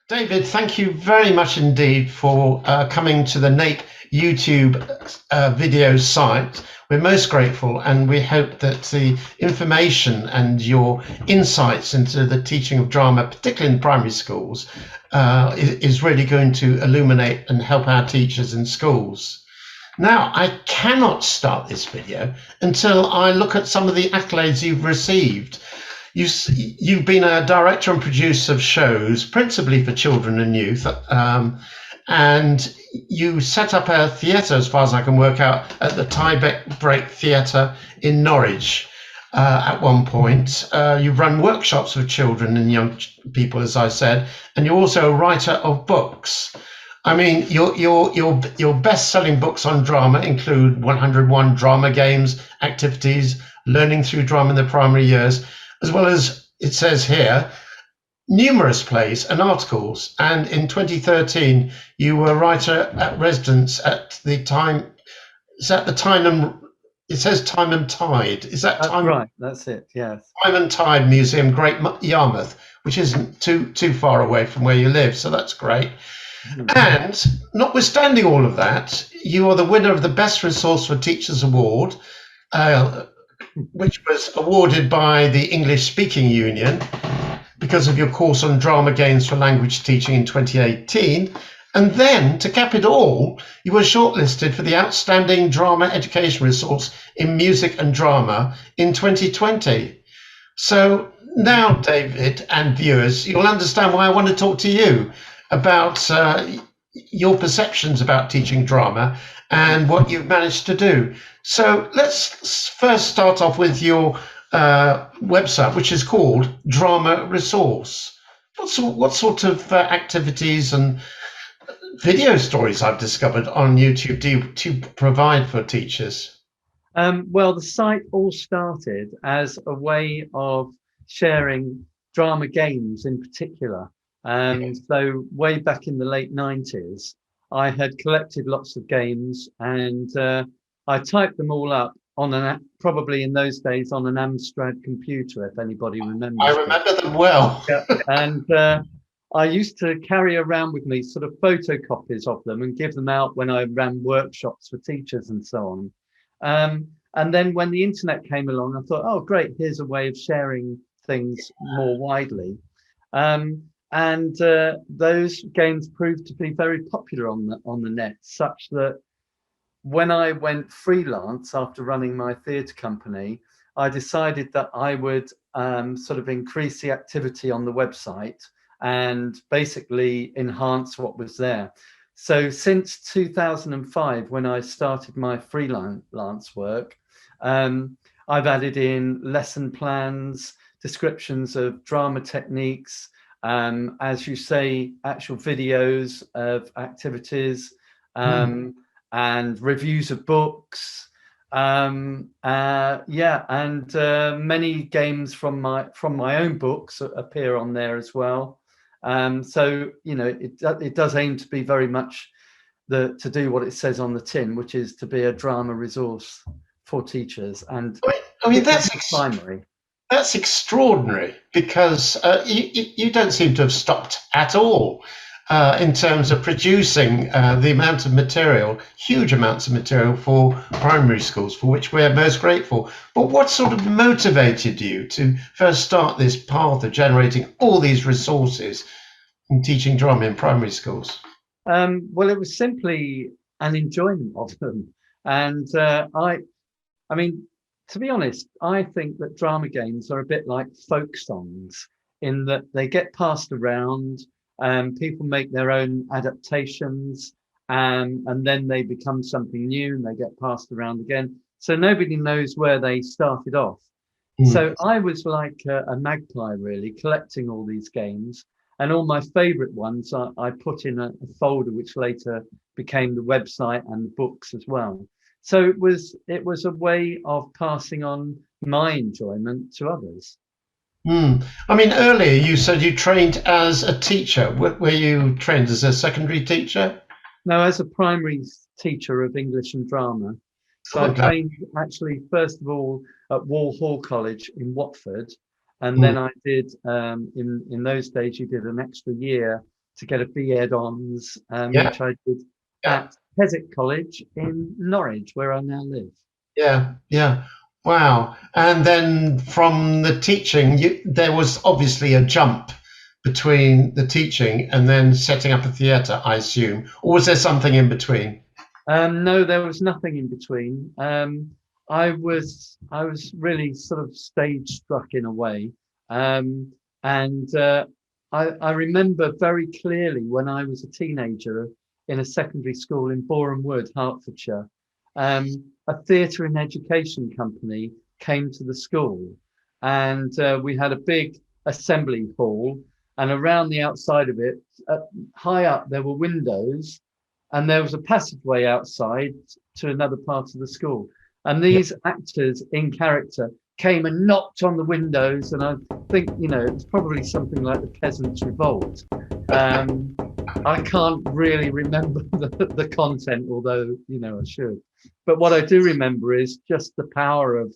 David, thank you very much indeed for coming to the NAPE YouTube video site. We're most grateful, and we hope that the information and your insights into the teaching of drama, particularly in primary schools, is really going to illuminate and help our teachers in schools. Now, I cannot start this video until I look at some of the accolades you've received. You've been a director and producer of shows, principally for children and youth, and you set up a theatre, as far as I can work out, at the Tie Break Theatre in Norwich at one point. You've run workshops for children and young people, as I said, and you're also a writer of books. I mean, your best-selling books on drama include 101 drama games, activities, learning through drama in the primary years, as well as, it says here, numerous plays and articles. And in 2013, you were writer at residence at the time. Is that the Time and it says Time and Tide? Is that That's Time? right. That's it. Yes. Time and Tide Museum, Great Yarmouth, which isn't too far away from where you live, so that's great. And notwithstanding all of that, you are the winner of the Best Resource for Teachers Award, which was awarded by the English Speaking Union because of your course on drama games for language teaching in 2018. And then, to cap it all, you were shortlisted for the Outstanding Drama Education Resource in Music and Drama in 2020. So now, David and viewers, you'll understand why I want to talk to you about your perceptions about teaching drama and what you've managed to do. So let's first start off with your website, which is called Drama Resource. What sort of activities and video stories I've discovered on YouTube do you provide for teachers? Well, the site all started as a way of sharing drama games in particular. So way back in the late 90s, I had collected lots of games and I typed them all up on probably in those days on an Amstrad computer, if anybody I remembers them. remember them well. Yeah. And I used to carry around with me sort of photocopies of them and give them out when I ran workshops for teachers and so on. And then when the internet came along, I thought, oh, great, here's a way of sharing things more widely. And those games proved to be very popular on the net, such that when I went freelance after running my theatre company, I decided that I would sort of increase the activity on the website and basically enhance what was there. So since 2005, when I started my freelance work, I've added in lesson plans, descriptions of drama techniques, as you say, actual videos of activities, and reviews of books. Yeah, and many games from my own books appear on there as well. So you know, it does aim to be very much to do what it says on the tin, which is to be a drama resource for teachers and I mean, primary. that's extraordinary because you don't seem to have stopped at all in terms of producing the amount of material, huge amounts of material for primary schools, for which we're most grateful. But what sort of motivated you to first start this path of generating all these resources in teaching drama in primary schools? Well, it was simply an enjoyment of them, and I mean, to be honest, I think that drama games are a bit like folk songs in that they get passed around, people make their own adaptations, and then they become something new and they get passed around again. So nobody knows where they started off. Mm. So I was like a magpie, really, collecting all these games. And all my favorite ones I put in a folder, which later became the website and the books as well. So it was a way of passing on my enjoyment to others. Mm. I mean, earlier you said you trained as a teacher. Were you trained as a secondary teacher? Now, as a primary teacher of English and drama, so I Okay. trained actually first of all at Wall Hall College in Watford, and Mm. then I did in those days you did an extra year to get a B.Ed Hons, Yeah. which I did Yeah. at Keswick College in Norwich, where I now live. Yeah. Yeah. Wow. And then from the teaching, there was obviously a jump between the teaching and then setting up a theatre, I assume. Or was there something in between? No, there was nothing in between. I was really sort of stage struck in a way, and I remember very clearly when I was a teenager in a secondary school in Boreham Wood, Hertfordshire. A theatre and education company came to the school, and we had a big assembly hall, and around the outside of it, high up, there were windows and there was a passageway outside to another part of the school. And Yeah. these actors in character came and knocked on the windows, and I think, it was probably something like the Peasants' Revolt. Um, I can't really remember the content, although, I should. But what I do remember is just the power of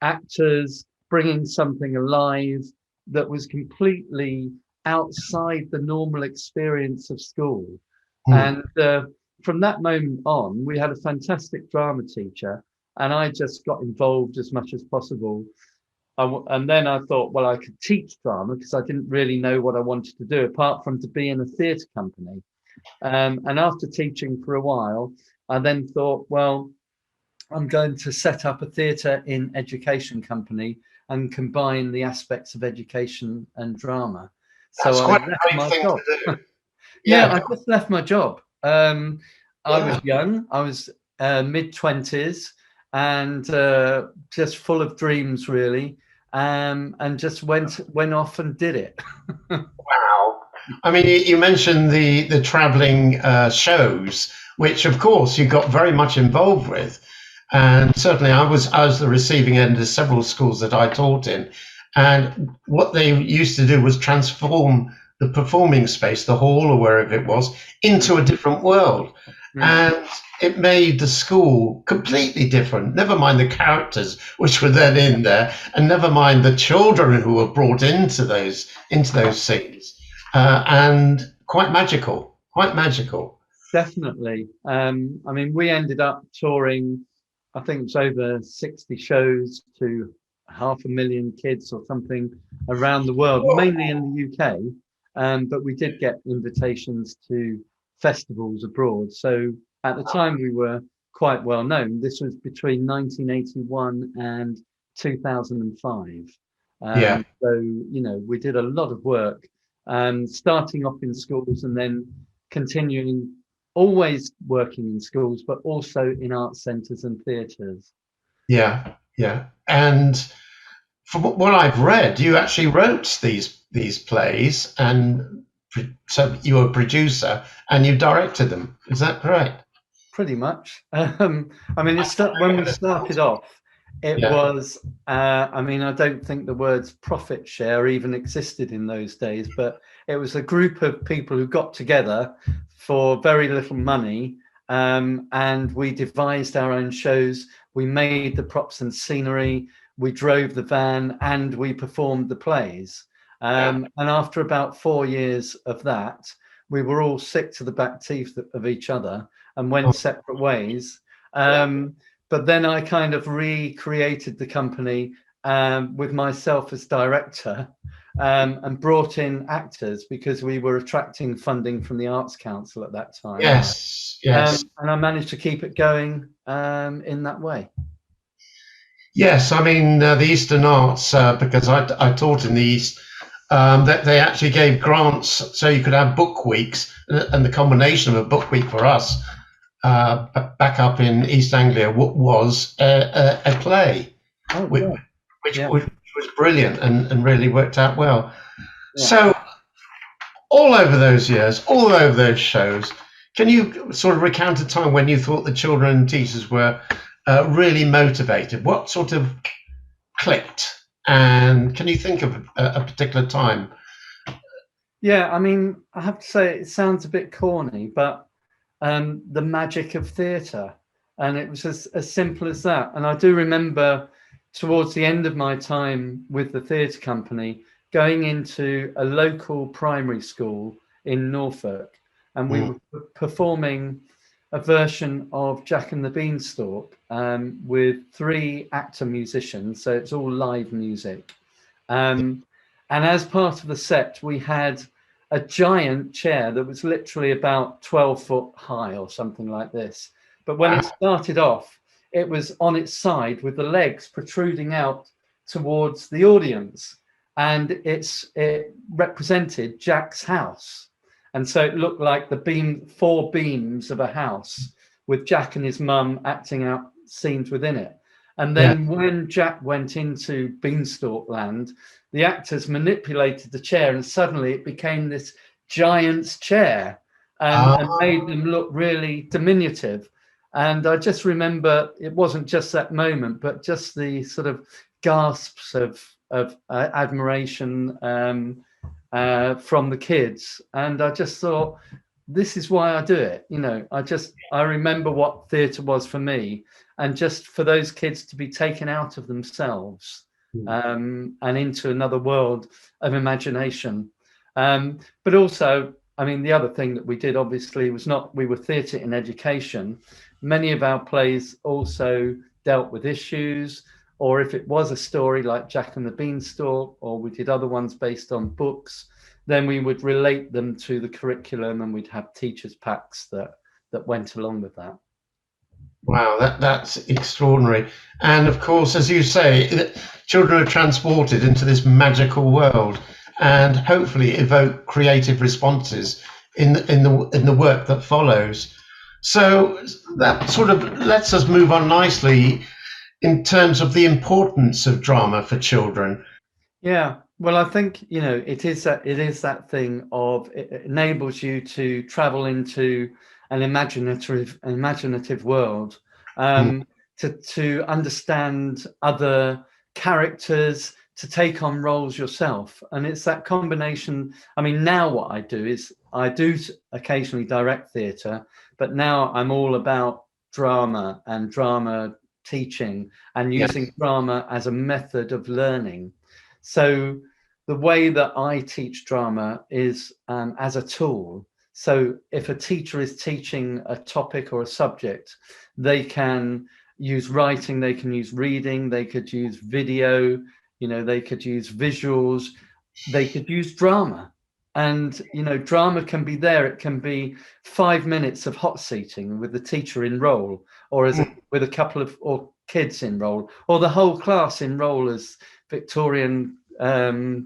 actors bringing something alive that was completely outside the normal experience of school. Hmm. And from that moment on, we had a fantastic drama teacher, and I just got involved as much as possible. And then I thought, well, I could teach drama because I didn't really know what I wanted to do apart from to be in a theatre company. And after teaching for a while, I then thought, well, I'm going to set up a theatre in education company and combine the aspects of education and drama. So That's I quite a left brave my thing job. to do. Yeah, Yeah. I just left my job. I was Yeah. young. I was mid-20s and just full of dreams, really, and just went off and did it. Wow. I mean, you mentioned the traveling shows, which of course you got very much involved with, and certainly I was the receiving end of several schools that I taught in, and what they used to do was transform the performing space, the hall or wherever it was, into a different world, Mm. and it made the school completely different. Never mind the characters which were then in there, and never mind the children who were brought into those scenes, and quite magical, quite magical. Definitely. I mean, we ended up touring, I think it's over 60 shows to 500,000 kids or something around the world, mainly in the UK. But we did get invitations to festivals abroad. So at the time, we were quite well known. This was between 1981 and 2005. Yeah, So, we did a lot of work, starting off in schools and then continuing always working in schools, but also in art centres and theatres. yeah, yeah. And from what I've read, you actually wrote these plays, and so you were a producer and you directed them. Is that correct? Pretty much. I mean, when we started off, it Yeah, was, I mean, I don't think the words profit share even existed in those days, but it was a group of people who got together for very little money, and we devised our own shows. We made the props and scenery, we drove the van, and we performed the plays. yeah. And after about 4 years of that, we were all sick to the back teeth of each other and Oh, went separate ways. yeah. But then I kind of recreated the company with myself as director, and brought in actors because we were attracting funding from the Arts Council at that time. Yes, yes, And I managed to keep it going in that way. yes. I mean, the Eastern Arts, because I taught in the East, that they actually gave grants so you could have book weeks, and the combination of a book week for us back up in East Anglia was a play, Oh, which, yeah. which, Yeah. which was brilliant and really worked out well. Yeah. So, all over those years, all over those shows, can you sort of recount a time when you thought the children and teachers were really motivated? What sort of clicked? And can you think of a particular time? Yeah, I mean, I have to say it sounds a bit corny, but the magic of theatre. And it was as simple as that. And I do remember towards the end of my time with the theatre company, going into a local primary school in Norfolk, and we Mm. were performing a version of Jack and the Beanstalk with 3 actor musicians, so it's all live music. And as part of the set, we had a giant chair that was literally about 12 foot high or something like this. But when it Wow. started off, it was on its side with the legs protruding out towards the audience. And it represented Jack's house. And so it looked like the 4 beams of a house with Jack and his mum acting out scenes within it. And Yeah. then when Jack went into Beanstalk Land, the actors manipulated the chair, and suddenly it became this giant's chair, and made them look really diminutive. And I just remember it wasn't just that moment, but just the sort of gasps of admiration from the kids. And I just thought, this is why I do it. I remember what theatre was for me, and just for those kids to be taken out of themselves and into another world of imagination. But also, I mean, the other thing that we did obviously was we were theatre in education. Many of our plays also dealt with issues, or if it was a story like Jack and the Beanstalk, or we did other ones based on books, then we would relate them to the curriculum, and we'd have teachers' packs that went along with that. Wow, that's extraordinary. And of course, as you say, children are transported into this magical world, and hopefully evoke creative responses in the work that follows. So that sort of lets us move on nicely in terms of the importance of drama for children. Yeah, well, I think it is that thing of it enables you to travel into an imaginative world, Mm. to understand other characters, to take on roles yourself, and it's that combination. I mean, now what I do is I do occasionally direct theatre, but now I'm all about drama and drama teaching and Yes. using drama as a method of learning. So the way that I teach drama is as a tool. So if a teacher is teaching a topic or a subject, they can use writing, they can use reading, they could use video, they could use visuals, they could use drama. And drama can be there. It can be 5 minutes of hot seating with the teacher in role, or with a couple of kids in role, or the whole class in role as Victorian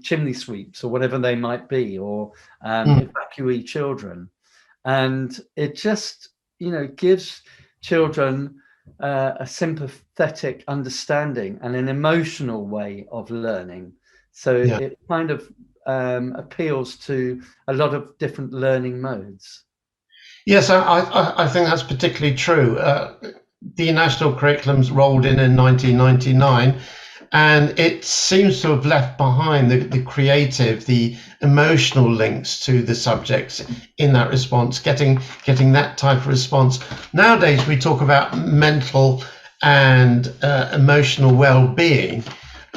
chimney sweeps or whatever they might be, or evacuee children. And it just gives children a sympathetic understanding and an emotional way of learning. So Yeah. it kind of appeals to a lot of different learning modes. Yes, I think that's particularly true. The national curriculum's rolled in 1999, and it seems to have left behind the creative, the emotional links to the subjects in that response, getting that type of response. Nowadays, we talk about mental and emotional well-being.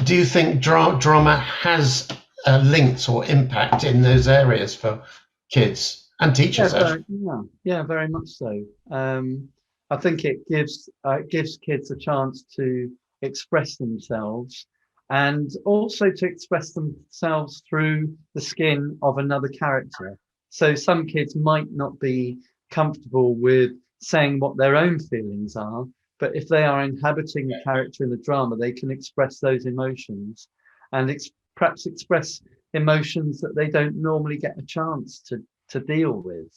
Do you think drama has links or impact in those areas for kids and teachers? Yeah, very much so. I think it gives kids a chance to express themselves, and also to express themselves through the skin of another character. So some kids might not be comfortable with saying what their own feelings are, but if they are inhabiting a character in the drama, they can express those emotions, and perhaps express emotions that they don't normally get a chance to deal with.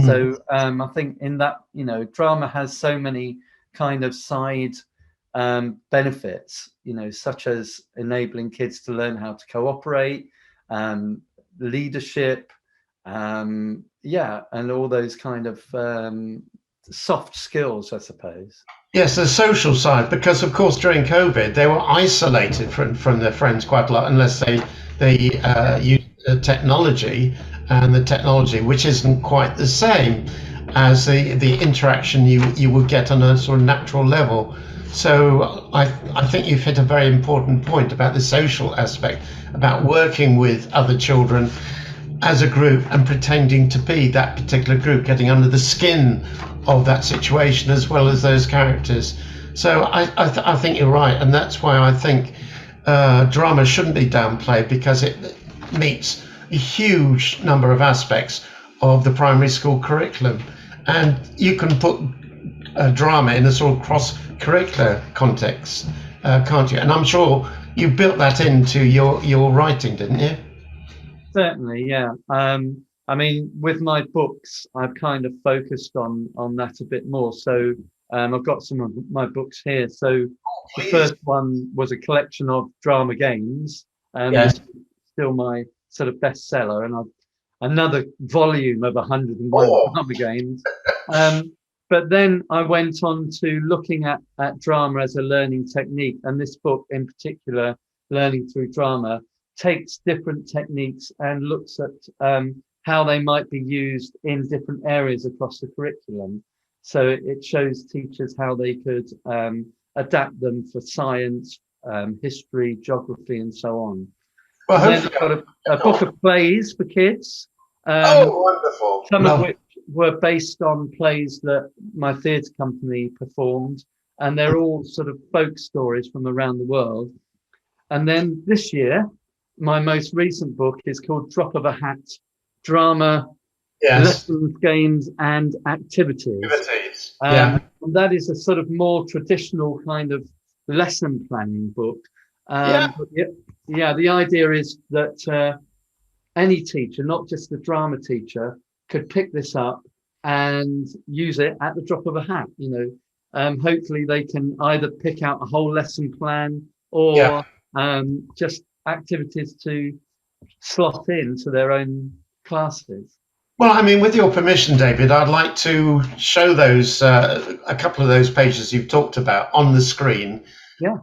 So I think in that, drama has so many kind of side benefits, such as enabling kids to learn how to cooperate, leadership, and all those kind of soft skills, I suppose. Yes, the social side, because of course during COVID they were isolated from their friends quite a lot, unless they use technology, and the technology which isn't quite the same as the interaction you would get on a sort of natural level. So I think you've hit a very important point about the social aspect, about working with other children as a group and pretending to be that particular group, getting under the skin of that situation as well as those characters. So I think you're right, and that's why I think drama shouldn't be downplayed, because it meets a huge number of aspects of the primary school curriculum, and you can put drama in a sort of cross-curricular context, can't you? And I'm sure you built that into your writing, didn't you? Certainly, yeah. I mean, with my books, I've kind of focused on that a bit more. So I've got some of my books here. So the Please. first one was a collection of drama games. This Yes. is still my sort of bestseller, and I've another volume of 101 Oh, drama games. Um, but then I went on to looking at drama as a learning technique, and this book in particular, Learning Through Drama, takes different techniques and looks at how they might be used in different areas across the curriculum. So it shows teachers how they could adapt them for science, history, geography, and so on. well, And then hopefully. I've got a book of plays for kids, Oh, wonderful. some of Love. which were based on plays that my theatre company performed, and they're all sort of folk stories from around the world. And then this year, my most recent book is called Drop of a Hat: Drama, Yes. Lessons, Games, and Activities. Activities. Yeah. And that is a sort of more traditional kind of lesson planning book. Yeah. But yeah, the idea is that any teacher, not just the drama teacher, could pick this up and use it at the drop of a hat. Hopefully they can either pick out a whole lesson plan Yeah. or just activities to slot into their own classes. Well, I mean, with your permission, David, I'd like to show those a couple of those pages you've talked about on the screen Yeah.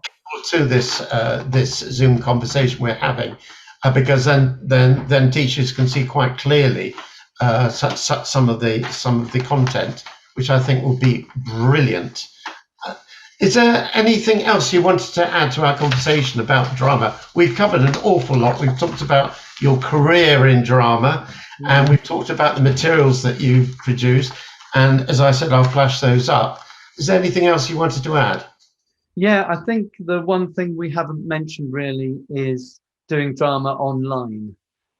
to this Zoom conversation we're having, because then teachers can see quite clearly some of the content, which I think will be brilliant. Is there anything else you wanted to add to our conversation about drama? We've covered an awful lot. We've talked about your career in drama, and we've talked about the materials that you've produced. And as I said, I'll flash those up. Is there anything else you wanted to add? Yeah, I think the one thing we haven't mentioned really is doing drama online.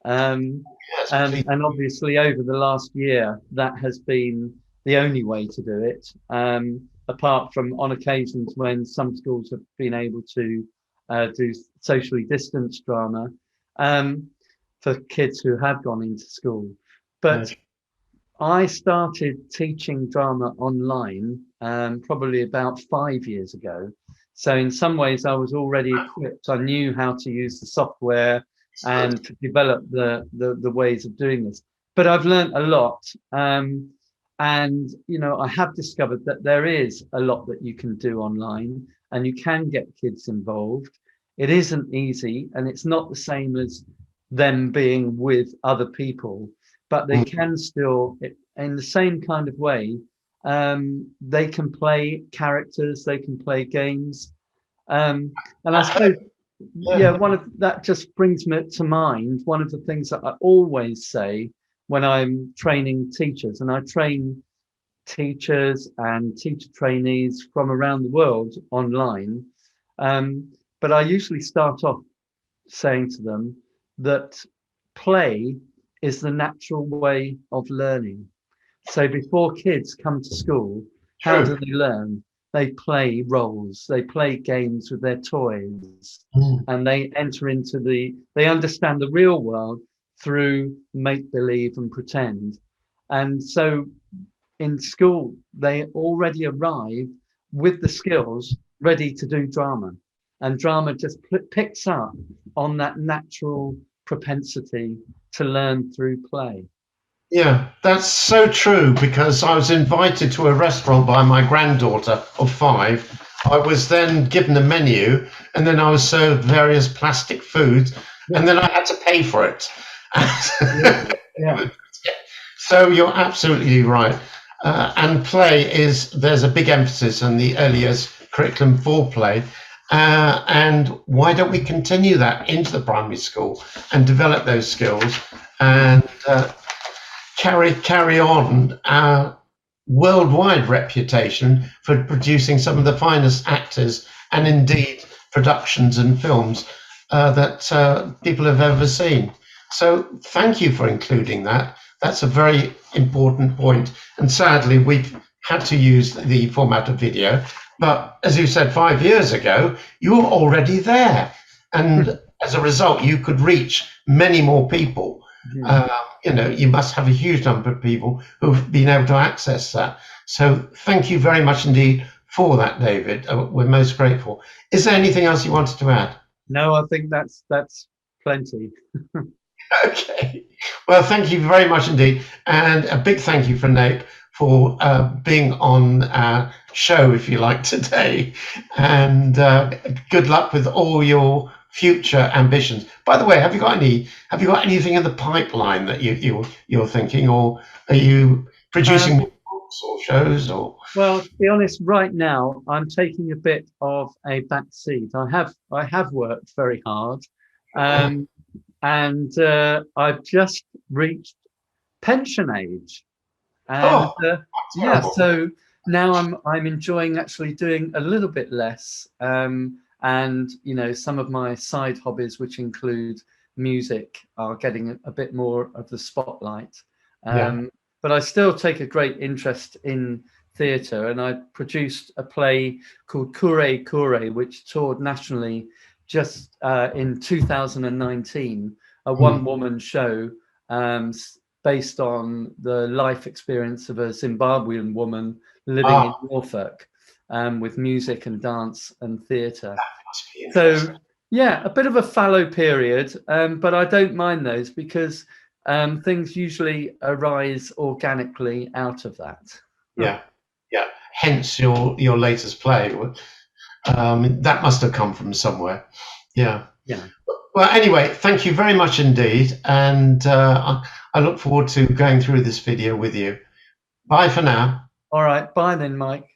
Yes, please. And obviously over the last year, that has been the only way to do it. Apart from on occasions when some schools have been able to do socially distanced drama for kids who have gone into school. But Yes. I started teaching drama online probably about 5 years ago. So in some ways, I was already equipped. I knew how to use the software and to develop the ways of doing this. But I've learned a lot. And, I have discovered that there is a lot that you can do online and you can get kids involved. It isn't easy, and it's not the same as them being with other people, but they can still, in the same kind of way, they can play characters, they can play games. And I suppose, yeah, Yeah. one of that just brings me to mind. One of the things that I always say when I'm training teachers, and I train teachers and teacher trainees from around the world online. But I usually start off saying to them that play is the natural way of learning. So before kids come to school, how True. do they learn? They play roles, they play games with their toys, Mm. and they enter into they understand the real world through make believe and pretend. And so in school, they already arrive with the skills ready to do drama. And drama just picks up on that natural propensity to learn through play. Yeah, that's so true, because I was invited to a restaurant by my granddaughter of 5. I was then given a menu, and then I was served various plastic foods, and then I had to pay for it. Yeah. So you're absolutely right. And there's a big emphasis on the early years curriculum for play. And why don't we continue that into the primary school and develop those skills? and carry on our worldwide reputation for producing some of the finest actors and indeed productions and films that people have ever seen. So thank you for including that. That's a very important point. And sadly, we've had to use the format of video. But as you said, 5 years ago, you were already there. And as a result, you could reach many more people. You must have a huge number of people who've been able to access that. So thank you very much indeed for that, David. We're most grateful. Is there anything else you wanted to add? No, I think that's plenty. Okay. Well, thank you very much indeed. And a big thank you for Nape for being on our show, if you like, today. And good luck with all your future ambitions. By the way, have you got anything in the pipeline that you're thinking, or are you producing more books or shows? Or Well, to be honest, right now I'm taking a bit of a back seat. I have worked very hard, and I've just reached pension age, and yeah, so now I'm enjoying actually doing a little bit less, and some of my side hobbies, which include music, are getting a bit more of the spotlight. But I still take a great interest in theatre, and I produced a play called Kure Kure, which toured nationally just in 2019, a one-woman show based on the life experience of a Zimbabwean woman living in Norfolk, with music and dance and theatre. So yeah, a bit of a fallow period, but I don't mind those because things usually arise organically out of that. Yeah. Hence your latest play. That must have come from somewhere. Yeah. Well, anyway, thank you very much indeed, and I look forward to going through this video with you. Bye for now. All right, bye then, Mike.